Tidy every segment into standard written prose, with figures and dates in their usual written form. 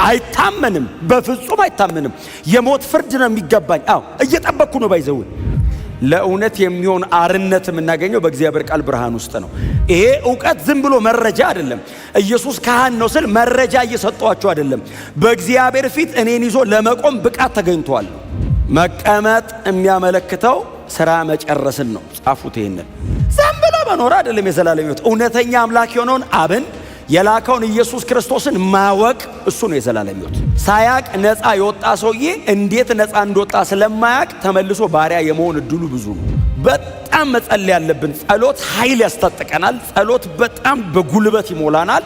አይታመንም፣ በፍጹም አይታመንም። የሞት ፍርድ ነው የሚገባኝ። እየጠበቅኩ ነው ባይዘው። ለእውነት የሚሆን አርነት የምናገኘው በእግዚአብሔር ቃል ብርሃን ውስጥ ነው። ይሄ ዕውቀት ዝም ብሎ መረጃ አይደለም። ኢየሱስ ካህን ነው ስል መረጃ እየሰጧቸው አይደለም። በእግዚአብሔር ፊት እኔን ይዞ ለመቆም ብቃት ተገኝቷል። መቀመጥ የሚያመለክተው ስራ መጨረስን ነው። ጻፉት። ይሄንን ዝም ብሎ መኖር አይደለም የዘላለም ሕይወት። እውነተኛ አምላክ የሆነውን አብን የላከውን ኢየሱስ ክርስቶስን ማወቅ እሱ ነው የዘላለም ሕይወት። ሳያቅ ነፃ የወጣ ሰውዬ እንዴት ነፃ እንደወጣ ስለማያቅ ተመልሶ ባሪያ የመሆን እድሉ ብዙ ነው። በጣም መጸለይ ያለብን። ጸሎት ኃይል ያስታጥቀናል። ጸሎት በጣም በጉልበት ይሞላናል።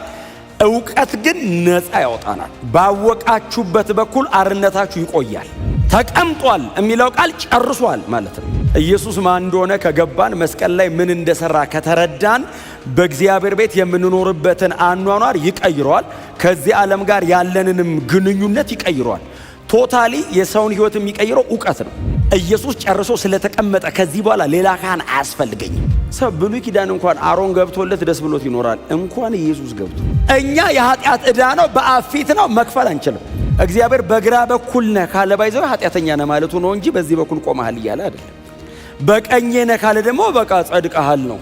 ዕውቀት ግን ነፃ ያወጣናል። ባወቃችሁበት በኩል አርነታችሁ ይቆያል። ተቀምጧል የሚለው ቃል ጨርሷል ማለት ነው። ኢየሱስ ማን እንደሆነ ከገባን፣ መስቀል ላይ ምን እንደሰራ ከተረዳን፣ በእግዚአብሔር ቤት የምንኖርበትን አኗኗር ይቀይረዋል። ከዚህ ዓለም ጋር ያለንንም ግንኙነት ይቀይረዋል። ቶታሊ የሰውን ሕይወት የሚቀይረው ዕውቀት ነው። ኢየሱስ ጨርሶ ስለተቀመጠ ከዚህ በኋላ ሌላ ካህን አያስፈልገኝም። ሰው ብሉይ ኪዳን እንኳን አሮን ገብቶለት ደስ ብሎት ይኖራል። እንኳን ኢየሱስ ገብቶ እኛ የኃጢአት ዕዳ ነው በአብ ፊት ነው መክፈል አንችልም። እግዚአብሔር በግራ በኩል ነህ ካለ ባይዘው ኃጢአተኛ ነህ ማለቱ ነው እንጂ በዚህ በኩል ቆመሃል እያለ አይደለም። በቀኜ ነህ ካለ ደግሞ በቃ ጸድቀሃል ነው።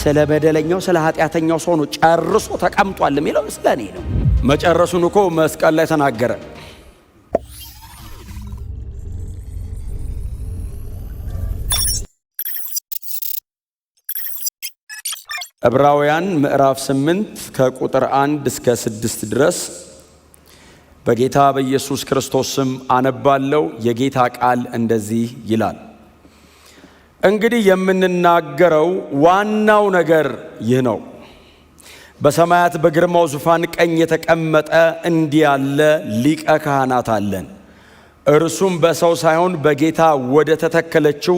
ስለ በደለኛው ስለ ኃጢአተኛው ሰው ነው ጨርሶ ተቀምጧል የሚለው ስለ እኔ ነው። መጨረሱን እኮ መስቀል ላይ ተናገረ። ዕብራውያን ምዕራፍ 8 ከቁጥር 1 እስከ 6 ድረስ በጌታ በኢየሱስ ክርስቶስ ስም አነባለሁ። የጌታ ቃል እንደዚህ ይላል። እንግዲህ የምንናገረው ዋናው ነገር ይህ ነው። በሰማያት በግርማው ዙፋን ቀኝ የተቀመጠ እንዲህ ያለ ሊቀ ካህናት አለን። እርሱም በሰው ሳይሆን በጌታ ወደ ተተከለችው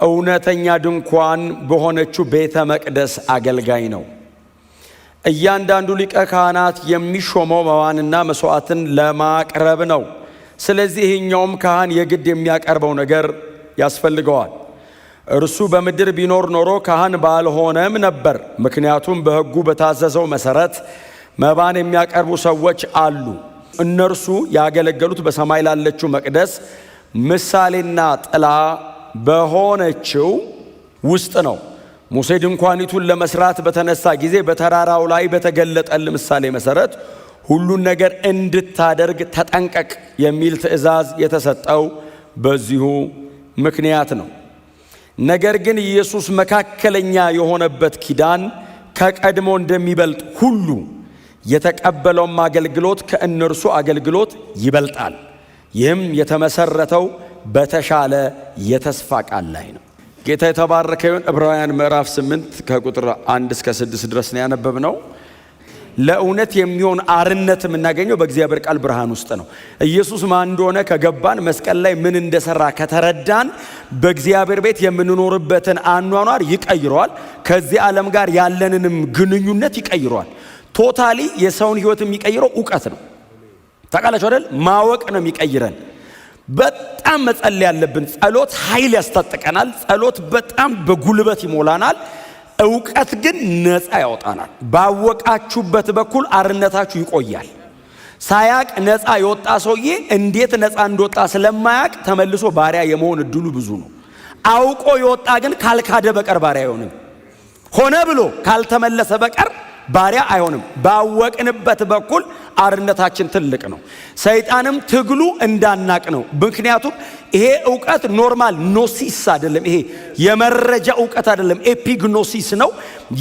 እውነተኛ ድንኳን በሆነችው ቤተ መቅደስ አገልጋይ ነው። እያንዳንዱ ሊቀ ካህናት የሚሾመው መባንና መስዋዕትን ለማቅረብ ነው። ስለዚህ ይህኛውም ካህን የግድ የሚያቀርበው ነገር ያስፈልገዋል። እርሱ በምድር ቢኖር ኖሮ ካህን ባልሆነም ነበር። ምክንያቱም በሕጉ በታዘዘው መሠረት መባን የሚያቀርቡ ሰዎች አሉ። እነርሱ ያገለገሉት በሰማይ ላለችው መቅደስ ምሳሌና ጥላ በሆነችው ውስጥ ነው። ሙሴ ድንኳኒቱን ለመስራት በተነሳ ጊዜ በተራራው ላይ በተገለጠል ምሳሌ መሠረት ሁሉን ነገር እንድታደርግ ተጠንቀቅ የሚል ትእዛዝ የተሰጠው በዚሁ ምክንያት ነው። ነገር ግን ኢየሱስ መካከለኛ የሆነበት ኪዳን ከቀድሞ እንደሚበልጥ ሁሉ የተቀበለውም አገልግሎት ከእነርሱ አገልግሎት ይበልጣል። ይህም የተመሰረተው በተሻለ የተስፋ ቃል ላይ ነው። ጌታ የተባረከ ይሁን። ዕብራውያን ምዕራፍ 8 ከቁጥር 1 እስከ 6 ድረስ ነው ያነበብነው። ለእውነት የሚሆን አርነት የምናገኘው በእግዚአብሔር ቃል ብርሃን ውስጥ ነው። ኢየሱስ ማን እንደሆነ ከገባን፣ መስቀል ላይ ምን እንደሰራ ከተረዳን፣ በእግዚአብሔር ቤት የምንኖርበትን አኗኗር ይቀይረዋል። ከዚህ ዓለም ጋር ያለንንም ግንኙነት ይቀይረዋል። ቶታሊ የሰውን ሕይወት የሚቀይረው ዕውቀት ነው። ታውቃላችሁ አይደል? ማወቅ ነው የሚቀይረን። በጣም መጸለይ ያለብን። ጸሎት ኃይል ያስታጥቀናል። ጸሎት በጣም በጉልበት ይሞላናል። ዕውቀት ግን ነፃ ያወጣናል። ባወቃችሁበት በኩል አርነታችሁ ይቆያል። ሳያቅ ነፃ የወጣ ሰውዬ እንዴት ነፃ እንደወጣ ስለማያቅ ተመልሶ ባሪያ የመሆን እድሉ ብዙ ነው። አውቆ የወጣ ግን ካልካደ በቀር ባሪያ አይሆንም። ሆነ ብሎ ካልተመለሰ በቀር ባሪያ አይሆንም። ባወቅንበት በኩል አርነታችን ትልቅ ነው። ሰይጣንም ትግሉ እንዳናቅ ነው። ምክንያቱም ይሄ ዕውቀት ኖርማል ኖሲስ አይደለም። ይሄ የመረጃ ዕውቀት አይደለም፣ ኤፒግኖሲስ ነው።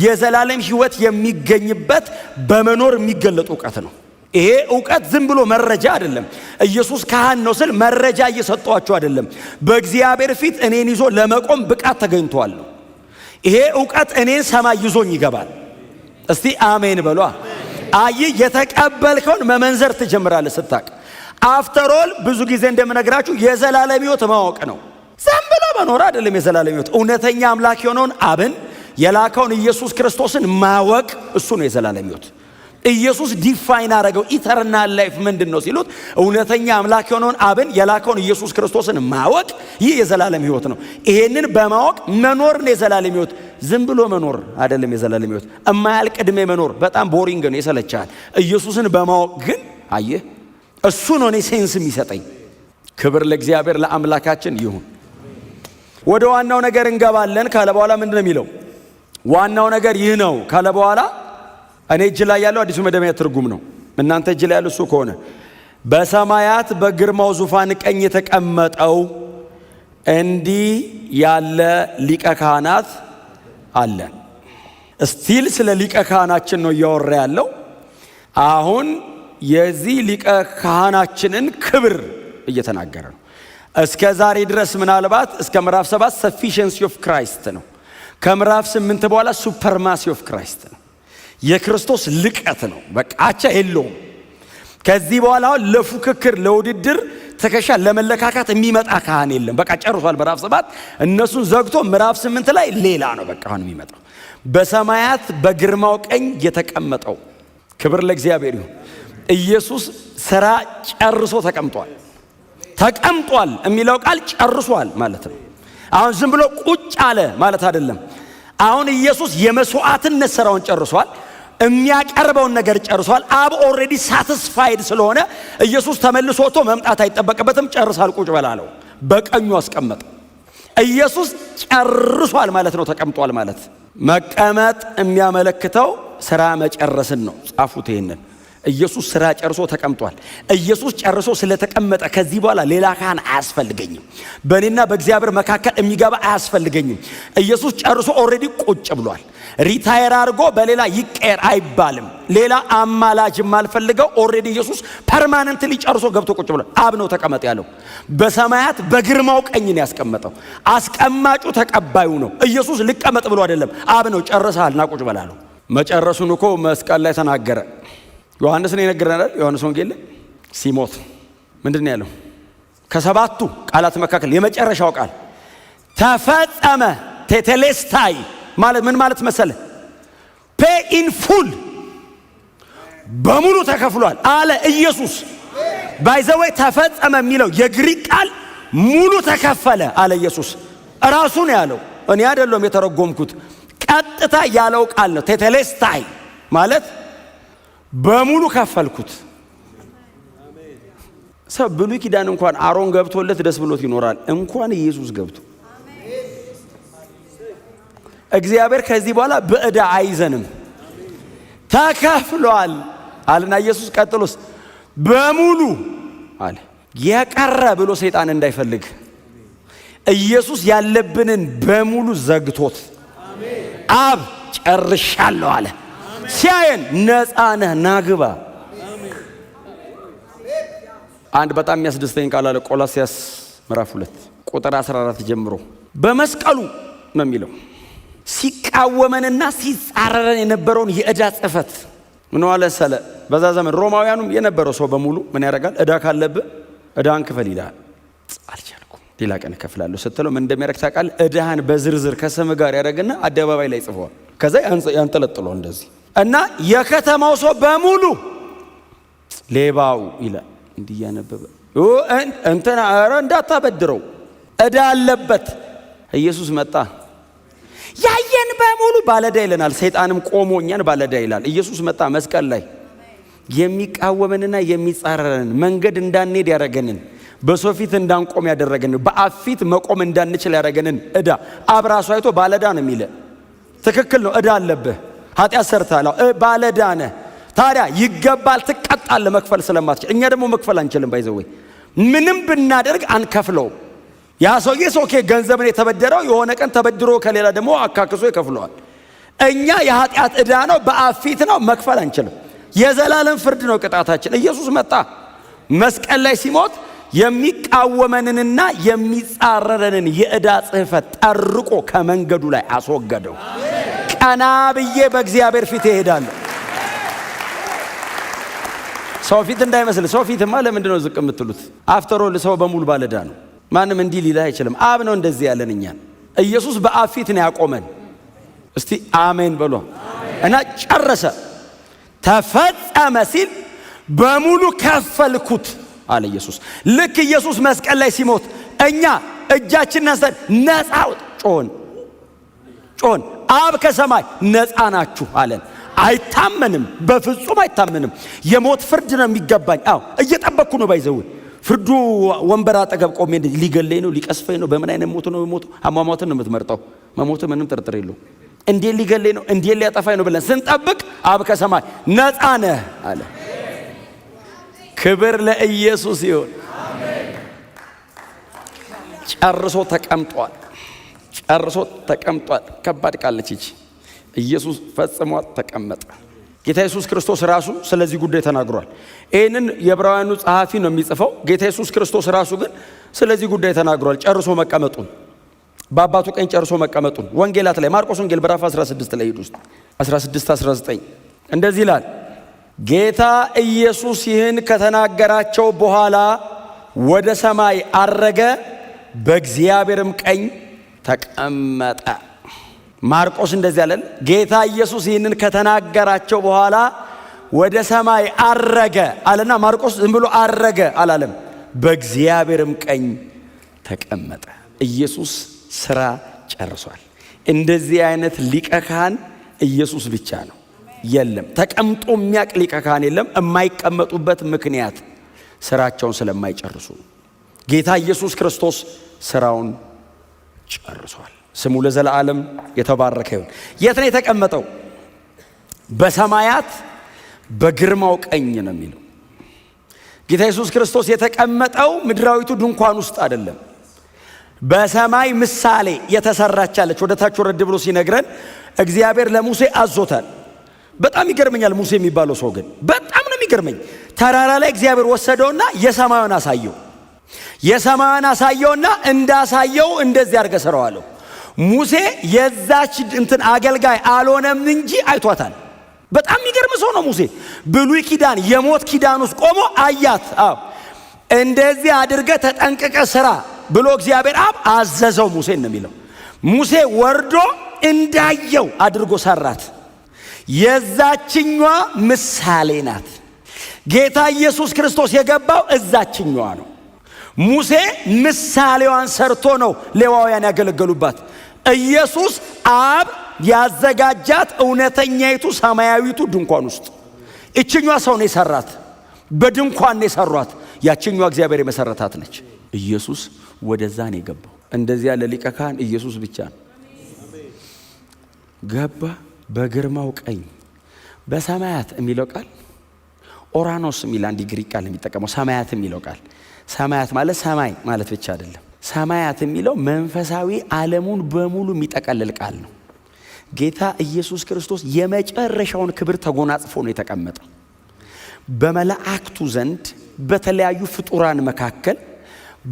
የዘላለም ሕይወት የሚገኝበት በመኖር የሚገለጥ ዕውቀት ነው። ይሄ ዕውቀት ዝም ብሎ መረጃ አይደለም። ኢየሱስ ካህን ነው ስል መረጃ እየሰጧቸው አይደለም። በእግዚአብሔር ፊት እኔን ይዞ ለመቆም ብቃት ተገኝቷል ነው። ይሄ ዕውቀት እኔን ሰማይ ይዞኝ ይገባል። እስቲ አሜን በሏ። አይ የተቀበልከውን መመንዘር ትጀምራለህ ስታቅ። አፍተሮል ብዙ ጊዜ እንደምነግራችሁ የዘላለም ሕይወት ማወቅ ነው። ዝም ብሎ መኖር አይደለም የዘላለም ሕይወት። እውነተኛ አምላክ የሆነውን አብን የላከውን ኢየሱስ ክርስቶስን ማወቅ እሱ ነው የዘላለም ሕይወት። ኢየሱስ ዲፋይን አረገው። ኢተርናል ላይፍ ምንድን ነው ሲሉት እውነተኛ አምላክ የሆነውን አብን የላከውን ኢየሱስ ክርስቶስን ማወቅ፣ ይህ የዘላለም ሕይወት ነው። ይሄንን በማወቅ መኖር ነው የዘላለም ሕይወት። ዝም ብሎ መኖር አይደለም የዘላለም ሕይወት። እማያልቅ ዕድሜ መኖር በጣም ቦሪንግ ነው፣ ይሰለቻል። ኢየሱስን በማወቅ ግን አየህ እሱ ነው እኔ ሴንስ የሚሰጠኝ። ክብር ለእግዚአብሔር ለአምላካችን ይሁን። ወደ ዋናው ነገር እንገባለን ካለ በኋላ ምንድን ነው የሚለው? ዋናው ነገር ይህ ነው ካለ በኋላ እኔ እጅ ላይ ያለው አዲሱ መደበኛ ትርጉም ነው። እናንተ እጅ ላይ ያለው እሱ ከሆነ በሰማያት በግርማው ዙፋን ቀኝ የተቀመጠው እንዲህ ያለ ሊቀ ካህናት አለን። ስቲል ስለ ሊቀ ካህናችን ነው እያወራ ያለው። አሁን የዚህ ሊቀ ካህናችንን ክብር እየተናገረ ነው። እስከ ዛሬ ድረስ ምናልባት እስከ ምዕራፍ 7 ሰፊሸንሲ ኦፍ ክራይስት ነው። ከምዕራፍ 8 በኋላ ሱፐርማሲ ኦፍ ክራይስት ነው። የክርስቶስ ልቀት ነው። በቃ አቻ የለውም። ከዚህ በኋላ ለፉክክር ለውድድር ተከሻ ለመለካካት የሚመጣ ካህን የለም። በቃ ጨርሷል ምዕራፍ 7 እነሱን ዘግቶ ምዕራፍ 8 ላይ ሌላ ነው በቃ አሁን የሚመጣው። በሰማያት በግርማው ቀኝ የተቀመጠው ክብር ለእግዚአብሔር ይሁን። ኢየሱስ ሥራ ጨርሶ ተቀምጧል። ተቀምጧል የሚለው ቃል ጨርሷል ማለት ነው። አሁን ዝም ብሎ ቁጭ አለ ማለት አይደለም። አሁን ኢየሱስ የመስዋዕትነት ሥራውን ጨርሷል። የሚያቀርበውን ነገር ጨርሷል። አብ ኦልሬዲ ሳቲስፋይድ ስለሆነ ኢየሱስ ተመልሶ ወጥቶ መምጣት አይጠበቅበትም። ጨርሳል፣ ቁጭ በላለው፣ በቀኙ አስቀመጠ። ኢየሱስ ጨርሷል ማለት ነው። ተቀምጧል ማለት መቀመጥ የሚያመለክተው ሥራ መጨረስን ነው። ጻፉት ይሄንን። ኢየሱስ ሥራ ጨርሶ ተቀምጧል። ኢየሱስ ጨርሶ ስለተቀመጠ ከዚህ በኋላ ሌላ ካህን አያስፈልገኝም። በእኔና በእግዚአብሔር መካከል የሚገባ አያስፈልገኝም። ኢየሱስ ጨርሶ ኦልሬዲ ቁጭ ብሏል። ሪታየር አድርጎ በሌላ ይቀየር አይባልም። ሌላ አማላጅ የማልፈልገው ኦልሬዲ ኢየሱስ ፐርማነንትሊ ጨርሶ ገብቶ ቁጭ ብሏል። አብ ነው ተቀመጥ ያለው። በሰማያት በግርማው ቀኝ ነው ያስቀመጠው። አስቀማጩ ተቀባዩ ነው። ኢየሱስ ልቀመጥ ብሎ አይደለም። አብ ነው ጨርሰሃል ና ቁጭ በላለው። መጨረሱን እኮ መስቀል ላይ ተናገረ። ዮሐንስ ነው የነገረናል። ዮሐንስ ወንጌል ሲሞት ምንድን ያለው? ከሰባቱ ቃላት መካከል የመጨረሻው ቃል ተፈጸመ ቴቴሌስታይ ማለት ምን ማለት መሰለ? ፔ ኢን ፉል በሙሉ ተከፍሏል አለ ኢየሱስ። ባይዘወይ ተፈጸመ የሚለው የግሪክ ቃል ሙሉ ተከፈለ አለ ኢየሱስ። ራሱ ነው ያለው፣ እኔ አይደለም የተረጎምኩት። ቀጥታ ያለው ቃል ነው። ቴቴሌስታይ ማለት በሙሉ ከፈልኩት። ሰው ብሉይ ኪዳን እንኳን አሮን ገብቶለት ደስ ብሎት ይኖራል፣ እንኳን ኢየሱስ ገብቶ። እግዚአብሔር ከዚህ በኋላ በዕዳ አይዘንም። ተከፍሏል አለና ኢየሱስ ቀጥሎስ በሙሉ አለ። የቀረ ብሎ ሰይጣን እንዳይፈልግ ኢየሱስ ያለብንን በሙሉ ዘግቶት አብ ጨርሻለሁ አለ። ሲያየን ነፃ ነህ ናግባ። አንድ በጣም የሚያስደስተኝ ቃል አለ። ቆላስይስ ምዕራፍ 2 ቁጥር 14 ጀምሮ በመስቀሉ ነው የሚለው ሲቃወመንና ሲጻረረን የነበረውን የዕዳ ጽሕፈት ምን ዋለ ሰለ። በዛ ዘመን ሮማውያኑም የነበረው ሰው በሙሉ ምን ያደርጋል? ዕዳ ካለብህ ዕዳህን ክፈል ይላል። አልቻልኩም ሌላ ቀን እከፍላለሁ ስትለው ምን እንደሚያደርግ ታውቃለህ? ዕዳህን በዝርዝር ከስም ጋር ያደርግና አደባባይ ላይ ጽፈዋል። ከዛ ያንጠለጥለው እንደዚህ እና የከተማው ሰው በሙሉ ሌባው ይላል እንዲህ ያነበበ እንትና ኧረ እንዳታበድረው ዕዳ አለበት። ኢየሱስ መጣ። ያየን በሙሉ ባለዳ ይለናል። ሰይጣንም ቆሞ እኛን ባለዳ ይላል። ኢየሱስ መጣ መስቀል ላይ የሚቃወመንና የሚጻረረን መንገድ እንዳንሄድ ያደረገንን በሰው ፊት እንዳንቆም ያደረገንን በአብ ፊት መቆም እንዳንችል ያደረገንን ዕዳ አብ ራሱ አይቶ ባለዳ ነው የሚለ። ትክክል ነው። ዕዳ አለብህ፣ ኃጢአት ሰርተሃል፣ ባለዳ ነህ። ታዲያ ይገባል፣ ትቀጣለህ መክፈል ስለማትችል። እኛ ደግሞ መክፈል አንችልም። ባይዘወይ ምንም ብናደርግ አንከፍለውም። ያ ሰውዬ ኦኬ ገንዘብን የተበደረው የሆነ ቀን ተበድሮ ከሌላ ደግሞ አካክሶ ይከፍለዋል። እኛ የኃጢአት ዕዳ ነው፣ በአብ ፊት ነው፣ መክፈል አንችልም። የዘላለም ፍርድ ነው ቅጣታችን። ኢየሱስ መጣ መስቀል ላይ ሲሞት የሚቃወመንንና የሚጻረረንን የዕዳ ጽሕፈት ጠርቆ ከመንገዱ ላይ አስወገደው። ቀና ብዬ በእግዚአብሔር ፊት እሄዳለሁ። ሰው ፊት እንዳይመስል። ሰው ፊትማ ለምንድን ነው ዝቅ የምትሉት? አፍተሮል ሰው በሙሉ ባለዳ ነው። ማንም እንዲህ ሊላ አይችልም። አብ ነው እንደዚህ ያለን እኛን። ኢየሱስ በአብ ፊት ነው ያቆመን። እስቲ አሜን በሎ እና ጨረሰ። ተፈጸመ ሲል በሙሉ ከፈልኩት አለ ኢየሱስ። ልክ ኢየሱስ መስቀል ላይ ሲሞት እኛ እጃችንን አንስተን ነፃ ጮን አብ ከሰማይ ነፃ ናችሁ አለን። አይታመንም፣ በፍጹም አይታመንም። የሞት ፍርድ ነው የሚገባኝ። እየጠበቅኩ ነው ባይዘው ፍርዱ ወንበር አጠገብ ቆሜ ሊገለኝ ነው፣ ሊቀስፈኝ ነው። በምን አይነት ሞት ነው የሞተው? አሟሟትን ነው የምትመርጠው። መሞት ምንም ጥርጥር የለው። እንዴት ሊገለኝ ነው፣ እንዴት ሊያጠፋኝ ነው ብለን ስንጠብቅ አብ ከሰማይ ነፃ ነህ አለ። ክብር ለኢየሱስ ይሁን። ጨርሶ ተቀምጧል። ጨርሶ ተቀምጧል። ከባድ ቃለች ይቺ። ኢየሱስ ፈጽሞ ተቀመጠ። ጌታ ኢየሱስ ክርስቶስ ራሱ ስለዚህ ጉዳይ ተናግሯል። ይህንን የዕብራውያኑ ጸሐፊ ነው የሚጽፈው። ጌታ ኢየሱስ ክርስቶስ ራሱ ግን ስለዚህ ጉዳይ ተናግሯል። ጨርሶ መቀመጡን፣ በአባቱ ቀኝ ጨርሶ መቀመጡን ወንጌላት ላይ ማርቆስ ወንጌል ምዕራፍ 16 ላይ ሂዱ ውስጥ 16-19 እንደዚህ ይላል። ጌታ ኢየሱስ ይህን ከተናገራቸው በኋላ ወደ ሰማይ አረገ፣ በእግዚአብሔርም ቀኝ ተቀመጠ። ማርቆስ እንደዚህ አለ። ጌታ ኢየሱስ ይህንን ከተናገራቸው በኋላ ወደ ሰማይ አረገ አለና ማርቆስ ዝም ብሎ አረገ አላለም። በእግዚአብሔርም ቀኝ ተቀመጠ። ኢየሱስ ስራ ጨርሷል። እንደዚህ አይነት ሊቀ ካህን ኢየሱስ ብቻ ነው። የለም ተቀምጦ የሚያቅ ሊቀ ካህን የለም። የማይቀመጡበት ምክንያት ስራቸውን ስለማይጨርሱ ጌታ ኢየሱስ ክርስቶስ ስራውን ጨርሷል። ስሙ ለዘላለም የተባረከ ይሁን። የት ነው የተቀመጠው? በሰማያት በግርማው ቀኝ ነው የሚለው። ጌታ ኢየሱስ ክርስቶስ የተቀመጠው ምድራዊቱ ድንኳን ውስጥ አይደለም። በሰማይ ምሳሌ የተሰራች አለች። ወደ ታች ወረድ ብሎ ሲነግረን እግዚአብሔር ለሙሴ አዞታል። በጣም ይገርመኛል። ሙሴ የሚባለው ሰው ግን በጣም ነው የሚገርመኝ። ተራራ ላይ እግዚአብሔር ወሰደውና የሰማዩን አሳየው። የሰማዩን አሳየውና እንዳሳየው እንደዚህ አድርገህ ስራው አለው። ሙሴ የዛች እንትን አገልጋይ አልሆነም እንጂ አይቷታል። በጣም የሚገርም ሰው ነው ሙሴ። ብሉይ ኪዳን የሞት ኪዳን ውስጥ ቆሞ አያት። እንደዚህ አድርገህ ተጠንቅቀህ ስራ ብሎ እግዚአብሔር አብ አዘዘው ሙሴን ነው የሚለው። ሙሴ ወርዶ እንዳየው አድርጎ ሰራት። የዛችኛዋ ምሳሌ ናት። ጌታ ኢየሱስ ክርስቶስ የገባው እዛችኛዋ ነው። ሙሴ ምሳሌዋን ሰርቶ ነው ሌዋውያን ያገለገሉባት። ኢየሱስ አብ ያዘጋጃት እውነተኛይቱ ሰማያዊቱ ድንኳን ውስጥ እችኛዋ ሰው ነው የሰራት። በድንኳን ነው የሰሯት። ያችኛዋ እግዚአብሔር የመሰረታት ነች። ኢየሱስ ወደዛ ነው የገባው። እንደዚህ ያለ ሊቀ ካህን ኢየሱስ ብቻ ነው። ገባ በግርማው ቀኝ። በሰማያት የሚለው ቃል ኦራኖስ የሚል አንድ ግሪክ ቃል የሚጠቀመው ሰማያት የሚለው ቃል ሰማያት ማለት ሰማይ ማለት ብቻ አይደለም። ሰማያት የሚለው መንፈሳዊ ዓለሙን በሙሉ የሚጠቀልል ቃል ነው። ጌታ ኢየሱስ ክርስቶስ የመጨረሻውን ክብር ተጎናጽፎ ነው የተቀመጠው። በመላእክቱ ዘንድ በተለያዩ ፍጡራን መካከል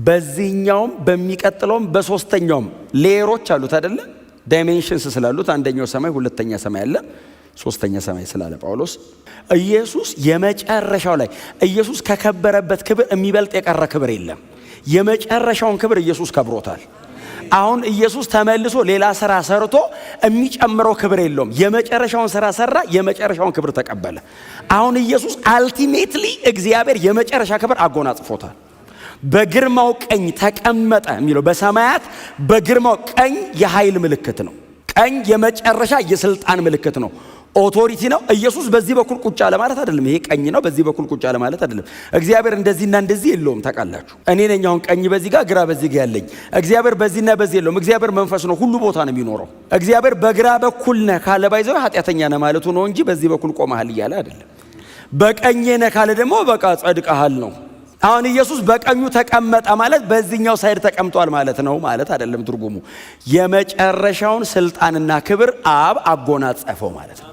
በዚህኛውም በሚቀጥለውም በሶስተኛውም ሌየሮች አሉት አይደለ? ዳይሜንሽንስ ስላሉት አንደኛው ሰማይ፣ ሁለተኛ ሰማይ አለ፣ ሶስተኛ ሰማይ ስላለ ጳውሎስ ኢየሱስ የመጨረሻው ላይ ኢየሱስ ከከበረበት ክብር የሚበልጥ የቀረ ክብር የለም። የመጨረሻውን ክብር ኢየሱስ ከብሮታል። አሁን ኢየሱስ ተመልሶ ሌላ ስራ ሰርቶ የሚጨምረው ክብር የለውም። የመጨረሻውን ስራ ሰራ፣ የመጨረሻውን ክብር ተቀበለ። አሁን ኢየሱስ አልቲሜትሊ እግዚአብሔር የመጨረሻ ክብር አጎናጽፎታል። በግርማው ቀኝ ተቀመጠ የሚለው በሰማያት በግርማው ቀኝ የኃይል ምልክት ነው። ቀኝ የመጨረሻ የስልጣን ምልክት ነው። ኦቶሪቲ ነው። ኢየሱስ በዚህ በኩል ቁጭ አለ ማለት አይደለም። ይሄ ቀኝ ነው፣ በዚህ በኩል ቁጭ አለ ማለት አይደለም። እግዚአብሔር እንደዚህና እንደዚህ የለውም። ታውቃላችሁ፣ እኔ ነኝ አሁን ቀኝ በዚህ ጋር ግራ በዚህ ጋር ያለኝ። እግዚአብሔር በዚህና በዚህ የለውም። እግዚአብሔር መንፈስ ነው፣ ሁሉ ቦታ ነው የሚኖረው። እግዚአብሔር በግራ በኩል ነህ ካለ ባይዘው ኃጢአተኛ ነህ ማለቱ ነው እንጂ በዚህ በኩል ቆመሃል እያለ አይደለም። በቀኝ ነህ ካለ ደግሞ በቃ ጸድቀሃል ነው። አሁን ኢየሱስ በቀኙ ተቀመጠ ማለት በዚህኛው ሳይድ ተቀምጧል ማለት ነው ማለት አይደለም ትርጉሙ። የመጨረሻውን ስልጣንና ክብር አብ አጎናጸፈው ማለት ነው።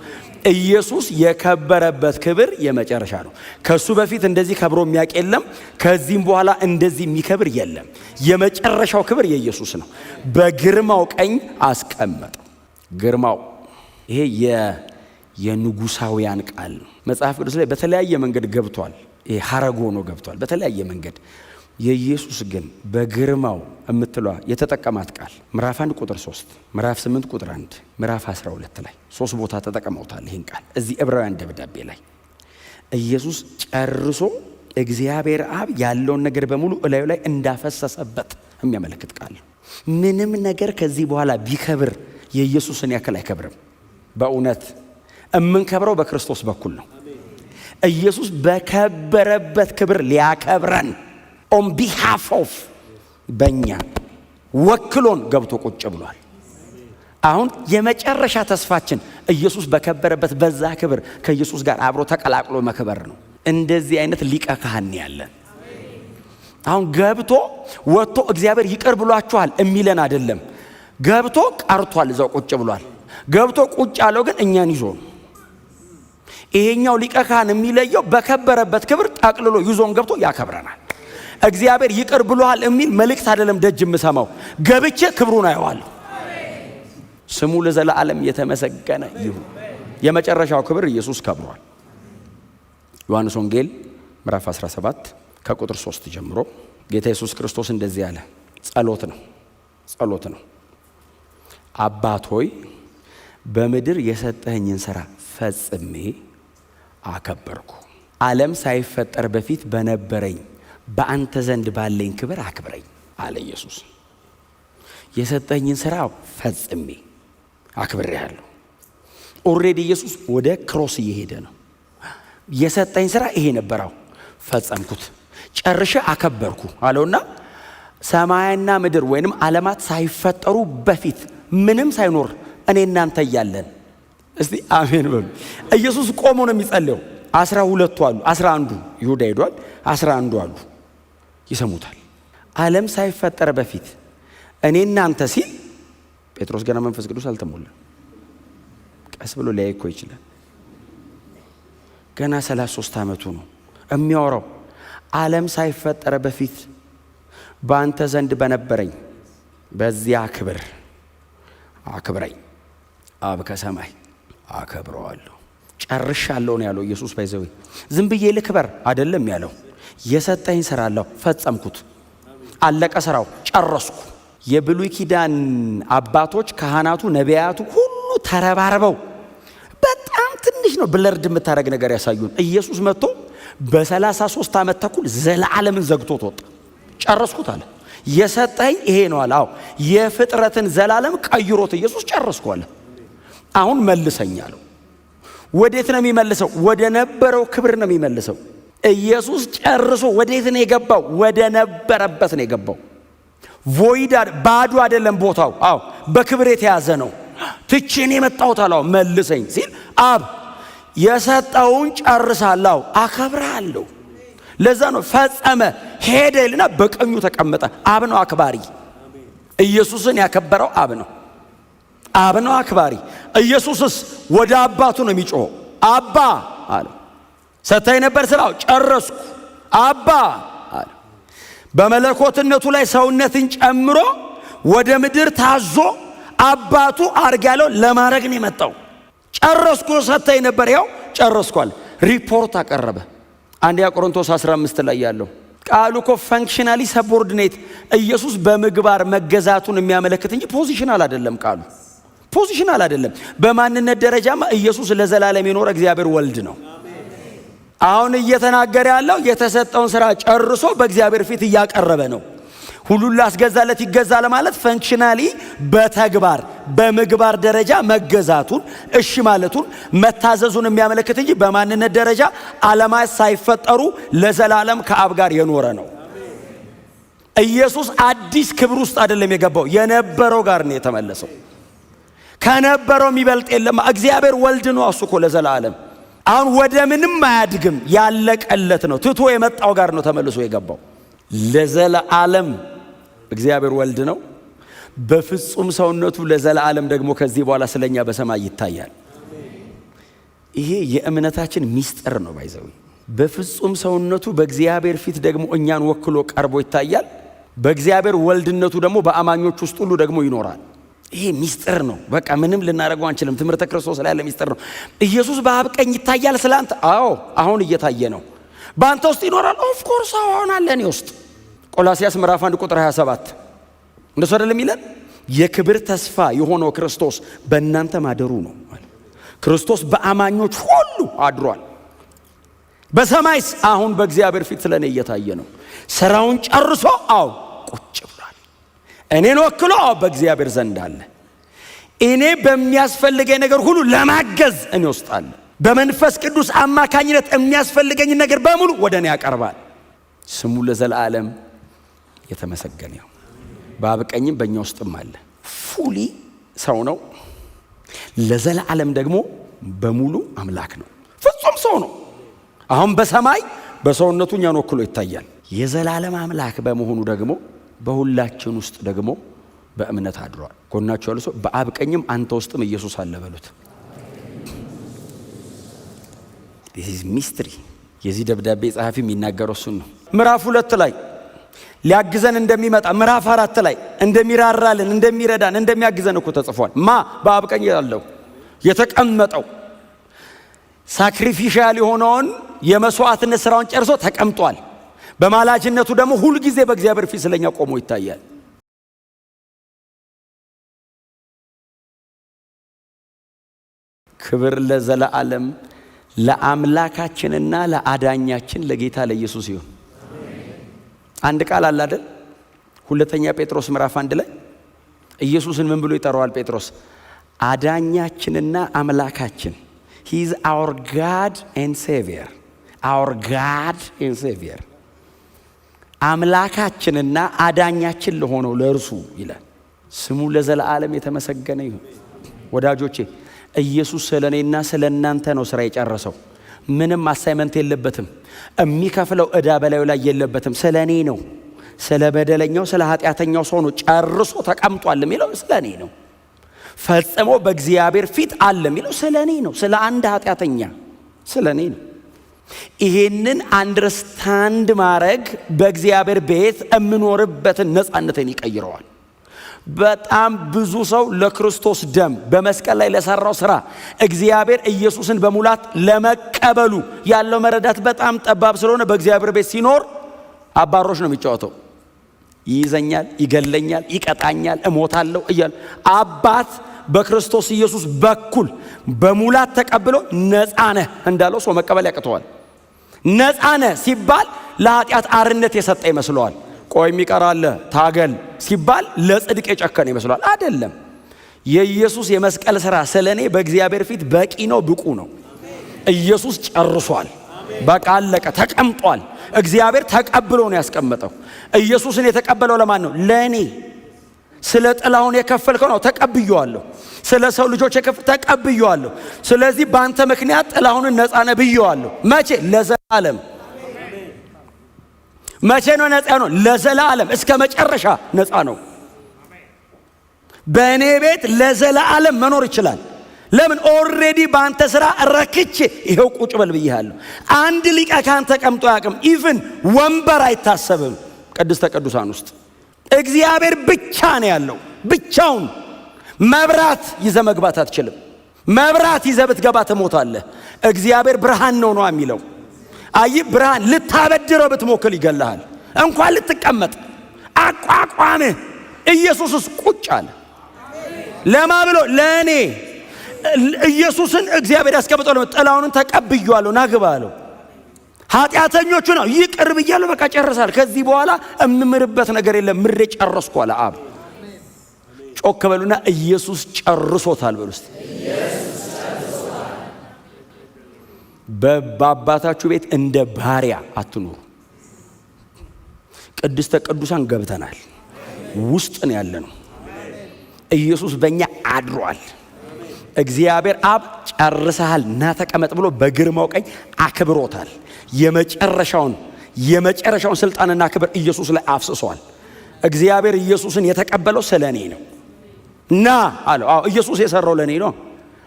ኢየሱስ የከበረበት ክብር የመጨረሻ ነው። ከሱ በፊት እንደዚህ ከብሮ የሚያውቅ የለም። ከዚህም በኋላ እንደዚህ የሚከብር የለም። የመጨረሻው ክብር የኢየሱስ ነው። በግርማው ቀኝ አስቀመጠው። ግርማው ይሄ የንጉሳውያን ቃል ነው። መጽሐፍ ቅዱስ ላይ በተለያየ መንገድ ገብቷል። ይሄ ሐረግ ሆኖ ገብቷል በተለያየ መንገድ። የኢየሱስ ግን በግርማው የምትለዋ የተጠቀማት ቃል ምዕራፍ 1 ቁጥር 3፣ ምዕራፍ 8 ቁጥር 1፣ ምዕራፍ 12 ላይ 3 ቦታ ተጠቅመውታል ይህን ቃል። እዚህ ዕብራውያን ደብዳቤ ላይ ኢየሱስ ጨርሶ እግዚአብሔር አብ ያለውን ነገር በሙሉ እላዩ ላይ እንዳፈሰሰበት የሚያመለክት ቃል ነው። ምንም ነገር ከዚህ በኋላ ቢከብር የኢየሱስን ያክል አይከብርም። በእውነት እምንከብረው በክርስቶስ በኩል ነው። ኢየሱስ በከበረበት ክብር ሊያከብረን on behalf of በእኛ ወክሎን ገብቶ ቁጭ ብሏል። አሁን የመጨረሻ ተስፋችን ኢየሱስ በከበረበት በዛ ክብር ከኢየሱስ ጋር አብሮ ተቀላቅሎ መከበር ነው። እንደዚህ አይነት ሊቀ ካህን ያለን አሁን ገብቶ ወጥቶ እግዚአብሔር ይቅር ብሏችኋል የሚለን አይደለም። ገብቶ ቀርቷል፣ እዛው ቁጭ ብሏል። ገብቶ ቁጭ ያለው ግን እኛን ይዞ ነው። ይሄኛው ሊቀ ካህን የሚለየው በከበረበት ክብር ጠቅልሎ ይዞን ገብቶ ያከብረናል። እግዚአብሔር ይቅር ብሏል የሚል መልእክት አይደለም ደጅ የምሰማው፣ ገብቼ ክብሩን አየዋለሁ። ስሙ ለዘላለም የተመሰገነ ይሁን። የመጨረሻው ክብር ኢየሱስ ከብሯል። ዮሐንስ ወንጌል ምዕራፍ 17 ከቁጥር 3 ጀምሮ ጌታ ኢየሱስ ክርስቶስ እንደዚህ ያለ ጸሎት ነው። አባት ሆይ በምድር የሰጠኸኝን ሥራ ፈጽሜ አከበርኩ። ዓለም ሳይፈጠር በፊት በነበረኝ በአንተ ዘንድ ባለኝ ክብር አክብረኝ አለ ኢየሱስ። የሰጠኝን ሥራ ፈጽሜ አክብሬሃለሁ። ኦልሬዲ ኢየሱስ ወደ ክሮስ እየሄደ ነው። የሰጠኝ ሥራ ይሄ ነበረው፣ ፈጸምኩት፣ ጨርሼ አከበርኩ አለውና ሰማይና ምድር ወይንም ዓለማት ሳይፈጠሩ በፊት ምንም ሳይኖር እኔ እናንተ እያለን እስቲ አሜን በሉ። ኢየሱስ ቆሞ ነው የሚጸልየው። 12 አሉ፣ 11 ይሁዳ ሄዷል፣ 11 አሉ ይሰሙታል። ዓለም ሳይፈጠር በፊት እኔ እናንተ ሲል ጴጥሮስ ገና መንፈስ ቅዱስ አልተሞላም። ቀስ ብሎ ሊያይ እኮ ይችላል። ገና 33 ዓመቱ ነው የሚያወራው። ዓለም ሳይፈጠር በፊት በአንተ ዘንድ በነበረኝ በዚያ ክብር አክብረኝ፣ አብ ከሰማይ አከብረዋለሁ። ጨርሻለሁ ነው ያለው ኢየሱስ። ባይዘው ዝም ብዬ ልክበር አይደለም ያለው። የሰጠኝ ሥራ አለው፣ ፈጸምኩት፣ አለቀ ስራው፣ ጨረስኩ። የብሉይ ኪዳን አባቶች፣ ካህናቱ፣ ነቢያቱ ሁሉ ተረባርበው በጣም ትንሽ ነው ብለርድ የምታረግ ነገር ያሳዩን። ኢየሱስ መጥቶ በ33 ዓመት ተኩል ዘላለምን ዘግቶት ወጣ። ጨረስኩት አለ። የሰጠኝ ይሄ ነው አለ። አዎ የፍጥረትን ዘላለም ቀይሮት ኢየሱስ ጨረስኩ አለ። አሁን መልሰኝ አለው። ወዴት ነው የሚመልሰው? ወደ ነበረው ክብር ነው የሚመልሰው። ኢየሱስ ጨርሶ ወዴት ነው የገባው? ወደ ነበረበት ነው የገባው። ቮይድ ባዶ አይደለም ቦታው። አዎ በክብር የተያዘ ነው። ትቼን የመጣሁት አለው። መልሰኝ ሲል አብ የሰጠውን ጨርሳለሁ፣ አከብራለሁ። ለዛ ነው ፈጸመ ሄደ ይልና በቀኙ ተቀመጠ። አብ ነው አክባሪ። ኢየሱስን ያከበረው አብ ነው። አብ ነው አክባሪ። ኢየሱስስ ወደ አባቱ ነው የሚጮኸው። አባ አለ። ሰጠኝ ነበር ስራው፣ ጨረስኩ። አባ አለ። በመለኮትነቱ ላይ ሰውነትን ጨምሮ ወደ ምድር ታዞ አባቱ አርግ ያለው ለማድረግ ነው የመጣው። ጨረስኩ። ሰጠኝ ነበር፣ ያው ጨረስኳል። ሪፖርት አቀረበ። አንደኛ ቆሮንቶስ 15 ላይ ያለው ቃሉ እኮ ፈንክሽናሊ ሰቦርዲኔት ኢየሱስ በምግባር መገዛቱን የሚያመለክት እንጂ ፖዚሽናል አይደለም። ቃሉ ፖዚሽናል አይደለም። በማንነት ደረጃማ ኢየሱስ ለዘላለም የኖረ እግዚአብሔር ወልድ ነው። አሁን እየተናገረ ያለው የተሰጠውን ሥራ ጨርሶ በእግዚአብሔር ፊት እያቀረበ ነው። ሁሉን ላስገዛለት ይገዛል ማለት ፈንክሽናሊ በተግባር በምግባር ደረጃ መገዛቱን እሺ ማለቱን መታዘዙን የሚያመለክት እንጂ በማንነት ደረጃ ዓለማት ሳይፈጠሩ ለዘላለም ከአብ ጋር የኖረ ነው። ኢየሱስ አዲስ ክብር ውስጥ አይደለም የገባው፣ የነበረው ጋር ነው የተመለሰው። ከነበረው የሚበልጥ የለም። እግዚአብሔር ወልድ ነው እሱ እኮ ለዘላለም። አሁን ወደ ምንም አያድግም፣ ያለቀለት ነው። ትቶ የመጣው ጋር ነው ተመልሶ የገባው። ለዘላለም እግዚአብሔር ወልድ ነው። በፍጹም ሰውነቱ ለዘላለም ደግሞ ከዚህ በኋላ ስለኛ በሰማይ ይታያል። ይሄ የእምነታችን ሚስጥር ነው። ባይዘው በፍጹም ሰውነቱ በእግዚአብሔር ፊት ደግሞ እኛን ወክሎ ቀርቦ ይታያል። በእግዚአብሔር ወልድነቱ ደግሞ በአማኞች ውስጥ ሁሉ ደግሞ ይኖራል። ይሄ ሚስጥር ነው። በቃ ምንም ልናደርገው አንችልም። ትምህርተ ክርስቶስ ላይ ያለ ሚስጥር ነው። ኢየሱስ በአብ ቀኝ ይታያል ስላንተ። አዎ አሁን እየታየ ነው። በአንተ ውስጥ ይኖራል። ኦፍ ኮርስ አሁን አለ እኔ ውስጥ። ቆላስያስ ምዕራፍ 1 ቁጥር 27 እንደሱ አይደለም ይላል? የክብር ተስፋ የሆነው ክርስቶስ በእናንተ ማደሩ ነው። ክርስቶስ በአማኞች ሁሉ አድሯል። በሰማይስ አሁን በእግዚአብሔር ፊት ስለኔ እየታየ ነው። ስራውን ጨርሶ አዎ ቁጭ ብሏል። እኔን ወክሎ አዎ በእግዚአብሔር ዘንድ አለ። እኔ በሚያስፈልገኝ ነገር ሁሉ ለማገዝ እኔ ወስጣለሁ። በመንፈስ ቅዱስ አማካኝነት የሚያስፈልገኝ ነገር በሙሉ ወደ እኔ ያቀርባል። ስሙ ለዘላለም የተመሰገነ ይሁን። በአብ ቀኝም በእኛ ውስጥም አለ። ፉሊ ሰው ነው፣ ለዘላለም ደግሞ በሙሉ አምላክ ነው። ፍጹም ሰው ነው። አሁን በሰማይ በሰውነቱ እኛን ወክሎ ይታያል። የዘላለም አምላክ በመሆኑ ደግሞ በሁላችን ውስጥ ደግሞ በእምነት አድሯል። ጎናችሁ ያለው ሰው በአብ ቀኝም አንተ ውስጥም ኢየሱስ አለ በሉት። this is mystery። የዚህ ደብዳቤ ጸሐፊ የሚናገረው እሱን ነው። ምዕራፍ 2 ላይ ሊያግዘን እንደሚመጣ፣ ምዕራፍ 4 ላይ እንደሚራራልን፣ እንደሚረዳን፣ እንደሚያግዘን እኮ ተጽፏል። በአብ ቀኝ ያለው የተቀመጠው ሳክሪፊሻል የሆነውን የመስዋዕትነት ስራውን ጨርሶ ተቀምጧል። በማላጅነቱ ደግሞ ሁሉ ጊዜ በእግዚአብሔር ፊት ስለኛ ቆሞ ይታያል። ክብር ለዘላለም ለአምላካችንና ለአዳኛችን ለጌታ ለኢየሱስ ይሁን። አንድ ቃል አለ አይደል? ሁለተኛ ጴጥሮስ ምዕራፍ 1 ላይ ኢየሱስን ምን ብሎ ይጠራዋል ጴጥሮስ? አዳኛችንና አምላካችን። he is our God and savior, our God and savior። አምላካችንና አዳኛችን ለሆነው ለእርሱ ይላል። ስሙ ለዘላለም የተመሰገነ ይሁን። ወዳጆቼ ኢየሱስ ስለኔና ስለናንተ ነው ስራ የጨረሰው። ምንም አሳይመንት የለበትም። የሚከፍለው ዕዳ በላዩ ላይ የለበትም። ስለኔ ነው። ስለ በደለኛው ስለ ኃጢአተኛው ሰው ነው ጨርሶ ተቀምጧል የሚለው ስለኔ ነው። ፈጽሞ በእግዚአብሔር ፊት አለ የሚለው ስለኔ ነው። ስለ አንድ ኃጢአተኛ ስለኔ ነው። ይሄንን አንደርስታንድ ማድረግ በእግዚአብሔር ቤት የምኖርበትን ነፃነትን ይቀይረዋል። በጣም ብዙ ሰው ለክርስቶስ ደም በመስቀል ላይ ለሰራው ስራ እግዚአብሔር ኢየሱስን በሙላት ለመቀበሉ ያለው መረዳት በጣም ጠባብ ስለሆነ በእግዚአብሔር ቤት ሲኖር አባሮች ነው የሚጫወተው። ይይዘኛል፣ ይገለኛል፣ ይቀጣኛል፣ እሞታለሁ እያለ አባት በክርስቶስ ኢየሱስ በኩል በሙላት ተቀብሎ ነፃ ነህ እንዳለው ሰው መቀበል ያቅተዋል። ነፃ ነህ ሲባል ለኃጢአት አርነት የሰጠ ይመስለዋል። ቆይ የሚቀራለ ታገል ሲባል ለጽድቅ የጨከነ ይመስለዋል። አይደለም። የኢየሱስ የመስቀል ሥራ ስለኔ በእግዚአብሔር ፊት በቂ ነው፣ ብቁ ነው። ኢየሱስ ጨርሷል። በቃ አለቀ፣ ተቀምጧል። እግዚአብሔር ተቀብሎ ነው ያስቀመጠው። ኢየሱስን የተቀበለው ለማን ነው? ለኔ። ስለ ጥላውን የከፈልከው ነው፣ ተቀብየዋለሁ። ስለ ሰው ልጆች ተቀብየዋለሁ። ስለዚህ በአንተ ምክንያት ጥላሁንን ነፃ ነህ ብየዋለሁ። መቼ? ለዘላለም። መቼ ነው ነፃ ነው? ለዘላለም። እስከ መጨረሻ ነፃ ነው። በእኔ ቤት ለዘላለም መኖር ይችላል። ለምን? ኦልሬዲ በአንተ ስራ ረክቼ ይሄው ቁጭ በል ብዬሃለሁ። አንድ ሊቀ ካህን ተቀምጦ ያቅም ኢቭን ወንበር አይታሰብም። ቅድስተ ቅዱሳን ውስጥ እግዚአብሔር ብቻ ነው ያለው፣ ብቻውን። መብራት ይዘህ መግባት አትችልም። መብራት ይዘህ ብትገባ ትሞታለህ። እግዚአብሔር ብርሃን ነው የሚለው። አይ ብርሃን ልታበድረው ብትሞክል ይገለሃል። እንኳን ልትቀመጥ አቋቋምህ። ኢየሱስስ ቁጭ አለ። ለማ ብሎ ለኔ ኢየሱስን እግዚአብሔር ያስቀምጠው ነው። ጥላውን ተቀብየዋለሁ ናግባ አለው። ኃጢአተኞቹ ነው ይቅር ብያለሁ፣ በቃ ጨርሳል። ከዚህ በኋላ እምምርበት ነገር የለም፣ ምሬ ጨረስኩ አለ አብ። ጮክ በሉና ኢየሱስ ጨርሶታል በሉ እስቲ። በአባታችሁ ቤት እንደ ባሪያ አትኑሩ። ቅድስተ ቅዱሳን ገብተናል፣ ውስጥ ነው ያለነው። ኢየሱስ በእኛ አድሯል። እግዚአብሔር አብ ጨርሰሃል ና ተቀመጥ ብሎ በግርማው ቀኝ አክብሮታል። የመጨረሻውን ስልጣንና ክብር ኢየሱስ ላይ አፍስሷል። እግዚአብሔር ኢየሱስን የተቀበለው ስለኔ ነው። ና አለው። አዎ ኢየሱስ የሰራው ለኔ ነው።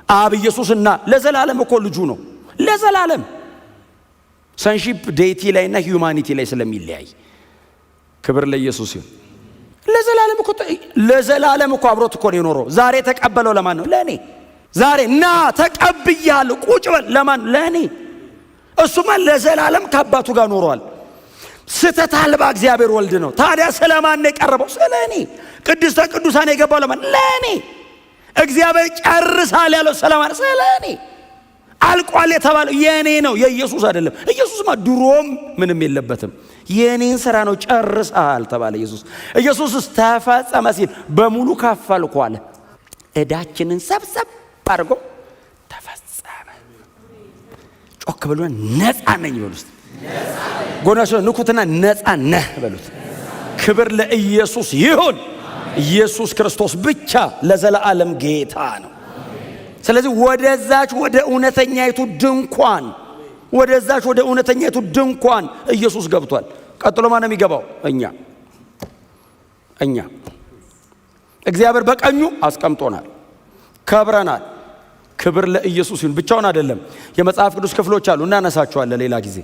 አብ ኢየሱስና ለዘላለም እኮ ልጁ ነው። ለዘላለም ሰንሺፕ ዴይቲ ላይና ሂዩማኒቲ ላይ ስለሚለያይ ክብር ለኢየሱስ ይሁን። ለዘላለም እኮ አብሮት እኮ ነው የኖረው። ዛሬ ተቀበለው ለማን ነው? ለኔ። ዛሬ ና ተቀብያለሁ ቁጭ በል ለማን? ለኔ። እሱማ ለዘላለም ከአባቱ ጋር ኖሯል። ስተት አልባ እግዚአብሔር ወልድ ነው። ታዲያ ስለማን ነው የቀረበው? ስለኔ። ቅድስተ ቅዱሳን የገባው ለማን? ለኔ። እግዚአብሔር ጨርሳል ያለው ስለማን? ስለኔ። አልቋል የተባለው የኔ ነው፣ የኢየሱስ አይደለም። ኢየሱስማ ድሮም ምንም የለበትም። የኔን ስራ ነው ጨርሰሃል ተባለ። ኢየሱስ ተፈጸመ ሲል በሙሉ ከፈልኩ አለ። ዕዳችንን ሰብሰብ አድርጎ ተፈጸመ። ጮክ ብሎ ነፃ ነኝ በሉት። ጎናችሁ ንኩትና ነፃ ነህ በሉት። ክብር ለኢየሱስ ይሁን። ኢየሱስ ክርስቶስ ብቻ ለዘላለም ጌታ ነው። ስለዚህ ወደዛች ወደ እውነተኛይቱ ድንኳን ኢየሱስ ገብቷል። ቀጥሎ ማን ነው የሚገባው? እኛ እግዚአብሔር በቀኙ አስቀምጦናል፣ ከብረናል። ክብር ለኢየሱስ ይሁን። ብቻውን አይደለም፣ የመጽሐፍ ቅዱስ ክፍሎች አሉ እናነሳቸዋለን ሌላ ጊዜ።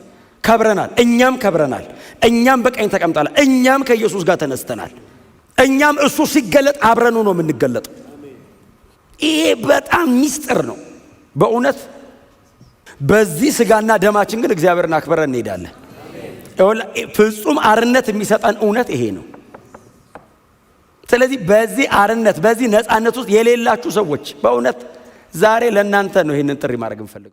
ከብረናል፣ እኛም በቀኝ ተቀምጠናል፣ እኛም ከኢየሱስ ጋር ተነስተናል። እኛም እሱ ሲገለጥ አብረኑ ነው የምንገለጠው። ይሄ በጣም ሚስጥር ነው በእውነት። በዚህ ስጋና ደማችን ግን እግዚአብሔርን አክብረን እንሄዳለን። ፍጹም አርነት የሚሰጠን እውነት ይሄ ነው። ስለዚህ በዚህ አርነት በዚህ ነፃነት ውስጥ የሌላችሁ ሰዎች በእውነት ዛሬ ለእናንተ ነው ይህንን ጥሪ ማድረግ እንፈልግ።